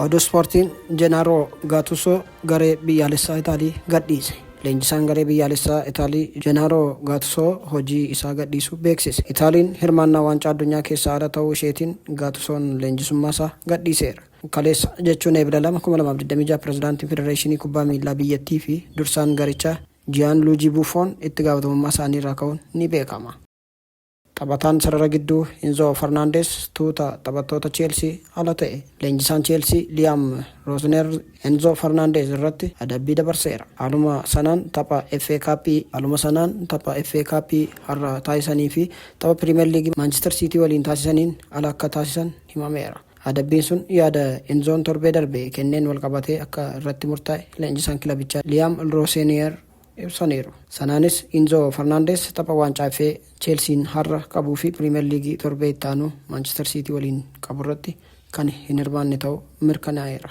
Oduu ispoortiin Jenaro Gattuso garee biyyaalessaa Itaalii gadhiise. Leenjisaan garee biyyaalessaa Itaalii Jenaro Gattuso hojii isaa gadhiisuu beeksise. Itaaliin hirmaannaa waancaa addunyaa keessaa ala ta'uu isheetiin Gattusoon leenjisummaa isaa gadhiiseera. Kaleessa jechuun eebila 2026 pirezidaantiin federeeshinii kubbaa miilaa biyyattii fi dursaan garichaa Gianluigi Buffon itti gaafatamummaa isaanii irraa ka'uun ni beekama. Taphataan sarara gidduu Enzo Fernandez tuuta taphattoota Chelsea ala ta'e. Leenjisaan Chelsea Liam Rosner Enzo Fernandez irratti adabbii dabarseera. Haaluma sanaan tapha FA Cup har'a taasisanii fi tapha Premier League Manchester City waliin taasisaniin ala akka taasisan himameera. Adabbiin sun yaada Enzoon torbee darbe kenneen wal qabatee akka irratti murtaa'e leenjisaan kilabichaa Liam Rosner ibsaniiru. Sanaanis Enzo Fernandez tapha waancaa FA Chelsean har'a qabuu fi Premier League torbee itti aanu Manchester City waliin qabu irratti kan hin hirmaanne ta'uu mirkanaa'eera.